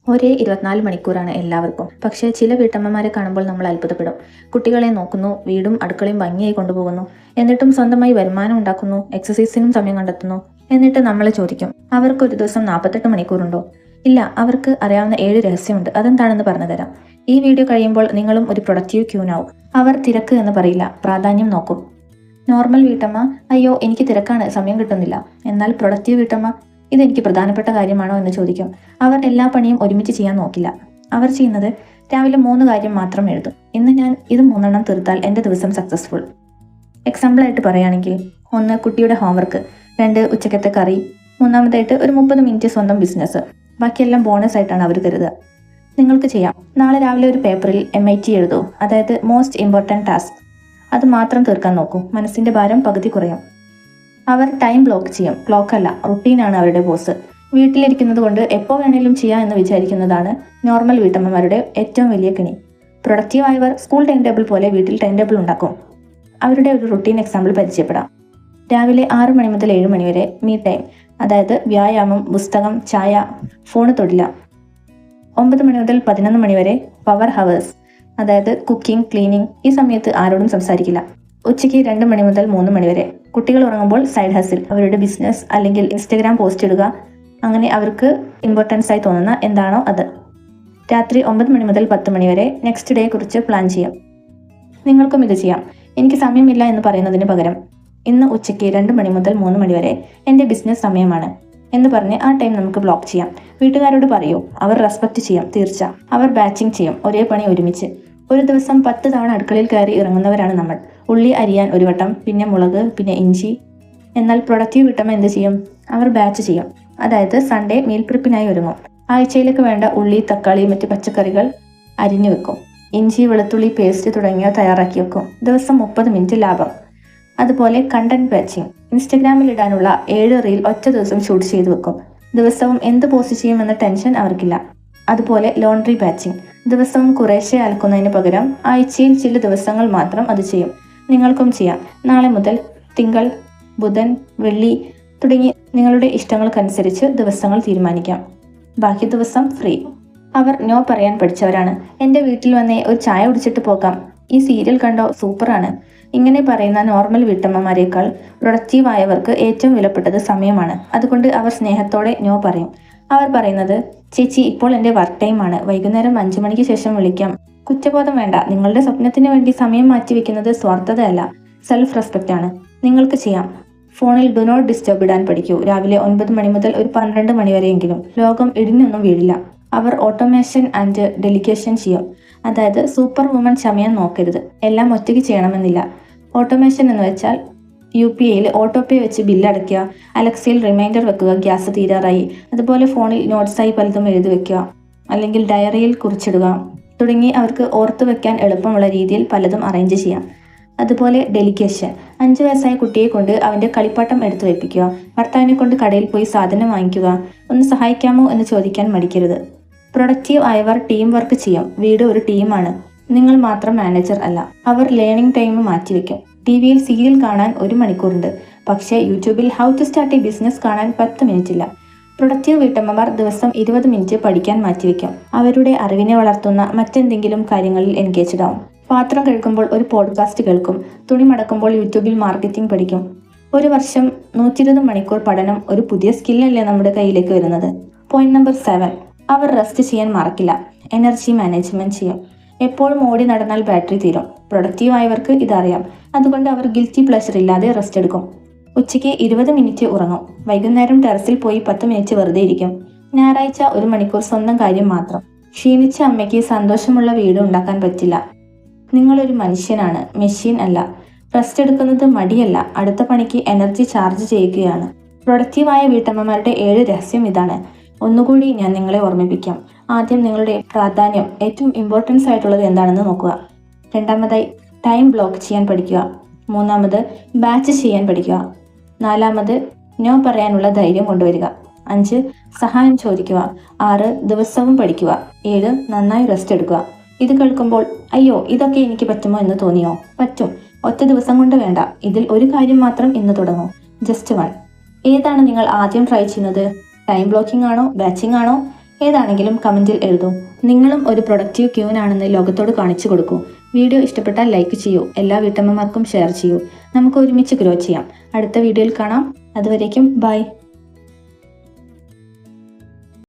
ഒരേ 24 മണിക്കൂറാണ് എല്ലാവർക്കും. പക്ഷേ ചില വീട്ടമ്മമാരെ കാണുമ്പോൾ നമ്മൾ അത്ഭുതപ്പെടും. കുട്ടികളെ നോക്കുന്നു, വീടും അടുക്കളയും ഭംഗിയായി കൊണ്ടുപോകുന്നു, എന്നിട്ടും സ്വന്തമായി വരുമാനം ഉണ്ടാക്കുന്നു, എക്സസൈസിനും സമയം കണ്ടെത്തുന്നു. എന്നിട്ട് നമ്മളെ ചോദിക്കും, അവർക്ക് ഒരു ദിവസം 48 മണിക്കൂറുണ്ടോ? ഇല്ല, അവർക്ക് അറിയാവുന്ന 7 രഹസ്യമുണ്ട്. അതെന്താണെന്ന് പറഞ്ഞു തരാം. ഈ വീഡിയോ കഴിയുമ്പോൾ നിങ്ങളും ഒരു പ്രൊഡക്റ്റീവ് ക്യൂനാവും. അവർ തിരക്ക് എന്ന് പറയില്ല, പ്രാധാന്യം നോക്കും. നോർമൽ വീട്ടമ്മ, അയ്യോ എനിക്ക് തിരക്കാണ്, സമയം കിട്ടുന്നില്ല. എന്നാൽ പ്രൊഡക്റ്റീവ് വീട്ടമ്മ, ഇതെനിക്ക് പ്രധാനപ്പെട്ട കാര്യമാണോ എന്ന് ചോദിക്കും. അവർ എല്ലാ പണിയും ഒരുമിച്ച് ചെയ്യാൻ നോക്കില്ല. അവർ ചെയ്യുന്നത് രാവിലെ 3 കാര്യം മാത്രം എഴുതും. ഇന്ന് ഞാൻ ഇത് 3 തീർത്താൽ എൻ്റെ ദിവസം സക്സസ്ഫുൾ. എക്സാമ്പിളായിട്ട് പറയുകയാണെങ്കിൽ, 1 കുട്ടിയുടെ ഹോംവർക്ക്, 2 ഉച്ചക്കത്തെ കറി, 3 ഒരു 30 മിനിറ്റ് സ്വന്തം ബിസിനസ്. ബാക്കിയെല്ലാം ബോണസ് ആയിട്ടാണ് അവർ കരുതുക. നിങ്ങൾക്ക് ചെയ്യാം. നാളെ രാവിലെ ഒരു പേപ്പറിൽ MIT എഴുതൂ, അതായത് മോസ്റ്റ് ഇമ്പോർട്ടൻറ്റ് ടാസ്ക്. അത് മാത്രം തീർക്കാൻ നോക്കൂ. മനസ്സിൻ്റെ ഭാരം പകുതി കുറയും. അവർ ടൈം ബ്ലോക്ക് ചെയ്യും. ക്ലോക്കല്ല, റുട്ടീനാണ് അവരുടെ ബോസ്. വീട്ടിലിരിക്കുന്നത് കൊണ്ട് എപ്പോൾ വേണേലും ചെയ്യാം എന്ന് വിചാരിക്കുന്നതാണ് നോർമൽ വീട്ടമ്മമാരുടെ ഏറ്റവും വലിയ കെണി. പ്രൊഡക്റ്റീവ് ആയവർ സ്കൂൾ ടൈം ടേബിൾ പോലെ വീട്ടിൽ ടൈം ടേബിൾ ഉണ്ടാക്കും. അവരുടെ ഒരു റുട്ടീൻ എക്സാമ്പിൾ പരിചയപ്പെടാം. രാവിലെ 6 മണി മുതൽ 7 മണി വരെ മീ ടൈം, അതായത് വ്യായാമം, പുസ്തകം, ചായ, ഫോണ് തൊടില്ല. 9 മണി മുതൽ 11 മണി വരെ പവർ ഹവേഴ്സ്, അതായത് കുക്കിംഗ്, ക്ലീനിങ്. ഈ സമയത്ത് ആരോടും സംസാരിക്കില്ല. ഉച്ചയ്ക്ക് 2 മണി മുതൽ 3 മണി വരെ കുട്ടികൾ ഉറങ്ങുമ്പോൾ സൈഡ് ഹസിൽ, അവരുടെ ബിസിനസ് അല്ലെങ്കിൽ ഇൻസ്റ്റഗ്രാം പോസ്റ്റ് ഇടുക. അങ്ങനെ അവർക്ക് ഇമ്പോർട്ടൻസ് ആയി തോന്നുന്ന എന്താണോ അത്. രാത്രി 9 മണി മുതൽ 10 മണി വരെ നെക്സ്റ്റ് ഡേ കുറിച്ച് പ്ലാൻ ചെയ്യാം. നിങ്ങൾക്കും ഇത് ചെയ്യാം. എനിക്ക് സമയമില്ല എന്ന് പറയുന്നതിന് പകരം, ഇന്ന് ഉച്ചയ്ക്ക് 2 മണി മുതൽ 3 മണി വരെ എൻ്റെ ബിസിനസ് സമയമാണ് എന്ന് പറഞ്ഞ് ആ ടൈം നമുക്ക് ബ്ലോക്ക് ചെയ്യാം. വീട്ടുകാരോട് പറയൂ, അവർ റെസ്പെക്റ്റ് ചെയ്യും. തീർച്ച അവർ ബാച്ചിങ് ചെയ്യും, ഒരേ പണി ഒരുമിച്ച്. ഒരു ദിവസം 10 തവണ അടുക്കളയിൽ കയറി ഇറങ്ങുന്നവരാണ് നമ്മൾ. ഉള്ളി അരിയാൻ ഒരു വട്ടം, പിന്നെ മുളക്, പിന്നെ ഇഞ്ചി. എന്നാൽ പ്രൊഡക്റ്റീവ് വീട്ടമ്മ എന്ത് ചെയ്യും? അവർ ബാച്ച് ചെയ്യും. അതായത് സൺഡേ മീൽ പ്രിപ്പിനായി ഒരുങ്ങും. ആഴ്ചയിലേക്ക് വേണ്ട ഉള്ളി, തക്കാളി, മറ്റ് പച്ചക്കറികൾ അരിഞ്ഞു വെക്കും. ഇഞ്ചി, വെളുത്തുള്ളി പേസ്റ്റ് തുടങ്ങിയവ തയ്യാറാക്കി വെക്കും. ദിവസം 30 മിനിറ്റ് ലാഭം. അതുപോലെ കണ്ടന്റ് ബാച്ചിങ്. ഇൻസ്റ്റഗ്രാമിൽ ഇടാനുള്ള 7 റീൽ ഒറ്റ ദിവസം ഷൂട്ട് ചെയ്ത് വെക്കും. ദിവസവും എന്ത് പോസ്റ്റ് ചെയ്യുമെന്ന ടെൻഷൻ അവർക്കില്ല. അതുപോലെ ലോണ്ട്രി ബാച്ചിങ്. ദിവസവും കുറേശ്ശെ അലക്കുന്നതിന് പകരം ആഴ്ചയിൽ ചില ദിവസങ്ങൾ മാത്രം അത് ചെയ്യും. നിങ്ങൾക്കും ചെയ്യാം. നാളെ മുതൽ തിങ്കൾ, ബുധൻ, വെള്ളി തുടങ്ങി നിങ്ങളുടെ ഇഷ്ടങ്ങൾക്കനുസരിച്ച് ദിവസങ്ങൾ തീരുമാനിക്കാം. ബാക്കി ദിവസം ഫ്രീ. അവർ നോ പറയാൻ പഠിച്ചവരാണ്. എൻ്റെ വീട്ടിൽ വന്നേ ഒരു ചായ കുടിച്ചിട്ട് പോകാം, ഈ സീരിയൽ കണ്ടോ, സൂപ്പറാണ്. ഇങ്ങനെ പറയുന്ന നോർമൽ വീട്ടമ്മമാരെക്കാൾ പ്രൊഡക്റ്റീവ് ആയവർക്ക് ഏറ്റവും വിലപ്പെട്ടത് സമയമാണ്. അതുകൊണ്ട് അവർ സ്നേഹത്തോടെ നോ പറയും. അവർ പറയുന്നത്, ചേച്ചി ഇപ്പോൾ എൻ്റെ വർക്ക് ടൈം ആണ്, വൈകുന്നേരം 5 മണിക്ക് ശേഷം വിളിക്കാം. കുറ്റബോധം വേണ്ട. നിങ്ങളുടെ സ്വപ്നത്തിന് വേണ്ടി സമയം മാറ്റിവെക്കുന്നത് സ്വാർത്ഥതയല്ല, സെൽഫ് റെസ്പെക്റ്റ് ആണ്. നിങ്ങൾക്ക് ചെയ്യാം. ഫോണിൽ ഡു നോട്ട് ഡിസ്റ്റർബ് ഇടാൻ പഠിക്കൂ. രാവിലെ 9 മണി മുതൽ ഒരു 12 മണി വരെയെങ്കിലും. ലോകം ഇടിഞ്ഞൊന്നും വീഴില്ല. അവർ ഓട്ടോമേഷൻ ആൻഡ് ഡെലിഗേഷൻ ചെയ്യും. അതായത് സൂപ്പർ വുമൺ സമയം നോക്കരുത്, എല്ലാം ഒറ്റയ്ക്ക് ചെയ്യണമെന്നില്ല. ഓട്ടോമേഷൻ എന്ന് വെച്ചാൽ UPIയിൽ ഓട്ടോപേ വെച്ച് ബില്ലടയ്ക്കുക, അലക്സയിൽ റിമൈൻഡർ വെക്കുക ഗ്യാസ് തീരാറായി, അതുപോലെ ഫോണിൽ നോട്ട്സായി പലതും എഴുതി വെക്കുക, അല്ലെങ്കിൽ ഡയറിയിൽ കുറിച്ചിടുക തുടങ്ങി അവർക്ക് ഓർത്തു വെക്കാൻ എളുപ്പമുള്ള രീതിയിൽ പലതും അറേഞ്ച് ചെയ്യാം. അതുപോലെ ഡെലിഗേഷൻ. 5 വയസ്സായ കുട്ടിയെ കൊണ്ട് അവൻ്റെ കളിപ്പാട്ടം എടുത്തു വെപ്പിക്കുക, ഭർത്താവിനെ കൊണ്ട് കടയിൽ പോയി സാധനം വാങ്ങിക്കുക, ഒന്ന് സഹായിക്കാമോ എന്ന് ചോദിക്കാൻ മടിക്കരുത്. പ്രൊഡക്റ്റീവ് ആയവർ ടീം വർക്ക് ചെയ്യും. വീട് ഒരു ടീമാണ്, നിങ്ങൾ മാത്രം മാനേജർ അല്ല. അവർ ലേണിംഗ് ടൈം മാറ്റിവെക്കും. TV-യിൽ സീരിയൽ കാണാൻ 1 മണിക്കൂറുണ്ട്, പക്ഷേ യൂട്യൂബിൽ how to start a business കാണാൻ 10 മിനിറ്റ് ഇല്ല. പ്രൊഡക്റ്റീവ് വീട്ടമ്മമാർ ദിവസം 20 മിനിറ്റ് പഠിക്കാൻ മാറ്റിവെക്കും. അവരുടെ അറിവിനെ വളർത്തുന്ന മറ്റെന്തെങ്കിലും കാര്യങ്ങളിൽ എൻഗേജ്ഡ് ആവും. പാത്രം കഴുകുമ്പോൾ ഒരു പോഡ്കാസ്റ്റ് കേൾക്കും. തുണി മടക്കുമ്പോൾ യൂട്യൂബിൽ മാർക്കറ്റിംഗ് പഠിക്കും. ഒരു വർഷം 120 മണിക്കൂർ പഠനം. ഒരു പുതിയ സ്കില്ലല്ലേ നമ്മുടെ കയ്യിലേക്ക് വരുന്നത്. പോയിന്റ് നമ്പർ 7, അവർ റെസ്റ്റ് ചെയ്യാൻ മറക്കില്ല. എനർജി മാനേജ്മെന്റ് ചെയ്യും. എപ്പോഴും ഓടി നടന്നാൽ ബാറ്ററി തീരും. പ്രൊഡക്റ്റീവ് ആയവർക്ക് ഇതറിയാം. അതുകൊണ്ട് അവർ ഗിൽറ്റി പ്ലഷർ ഇല്ലാതെ റെസ്റ്റ് എടുക്കും. ഉച്ചയ്ക്ക് 20 മിനിറ്റ് ഉറങ്ങും. വൈകുന്നേരം ടെറസിൽ പോയി 10 മിനിറ്റ് വെറുതെ ഇരിക്കും. ഞായറാഴ്ച 1 മണിക്കൂർ സ്വന്തം കാര്യം മാത്രം. ക്ഷീണിച്ച അമ്മയ്ക്ക് സന്തോഷമുള്ള വീട് ഉണ്ടാക്കാൻ പറ്റില്ല. നിങ്ങളൊരു മനുഷ്യനാണ്, മെഷീൻ അല്ല. റെസ്റ്റ് എടുക്കുന്നത് മടിയല്ല, അടുത്ത പണിക്ക് എനർജി ചാർജ് ചെയ്യുകയാണ്. പ്രൊഡക്റ്റീവായ വീട്ടമ്മമാരുടെ 7 രഹസ്യം ഇതാണ്. ഒന്നുകൂടി ഞാൻ നിങ്ങളെ ഓർമ്മിപ്പിക്കാം. ആദ്യം നിങ്ങളുടെ പ്രാധാന്യം, ഏറ്റവും ഇമ്പോർട്ടൻസ് ആയിട്ടുള്ളത് എന്താണെന്ന് നോക്കുക. രണ്ടാമതായി ടൈം ബ്ലോക്ക് ചെയ്യാൻ പഠിക്കുക. മൂന്നാമത് ബാച്ച് ചെയ്യാൻ പഠിക്കുക. 4 നോ പറയാനുള്ള ധൈര്യം കൊണ്ടുവരിക. 5 സഹായം ചോദിക്കുക. 6 ദിവസവും പഠിക്കുക. 7 നന്നായി റെസ്റ്റ് എടുക്കുക. ഇത് കേൾക്കുമ്പോൾ അയ്യോ ഇതൊക്കെ എനിക്ക് പറ്റുമോ എന്ന് തോന്നിയോ? പറ്റും. ഒറ്റ ദിവസം കൊണ്ട് വേണ്ട. ഇതിൽ ഒരു കാര്യം മാത്രം ഇന്ന് തുടങ്ങൂ. ജസ്റ്റ് 1. ഏതാണ് നിങ്ങൾ ആദ്യം ട്രൈ ചെയ്യുന്നത്? ടൈം ബ്ലോക്കിംഗ് ആണോ, ബാച്ചിങ് ആണോ? ഏതാണെങ്കിലും കമൻറ്റിൽ എഴുതൂ. നിങ്ങളും ഒരു പ്രൊഡക്റ്റീവ് ക്യൂൻ ആണെന്ന് ലോകത്തോട് കാണിച്ചു കൊടുക്കൂ. വീഡിയോ ഇഷ്ടപ്പെട്ടാൽ ലൈക്ക് ചെയ്യൂ. എല്ലാ വീട്ടമ്മമാർക്കും ഷെയർ ചെയ്യൂ. നമുക്ക് ഒരുമിച്ച് ഗ്രോ ചെയ്യാം. അടുത്ത വീഡിയോയിൽ കാണാം. അതുവരേക്കും ബൈ.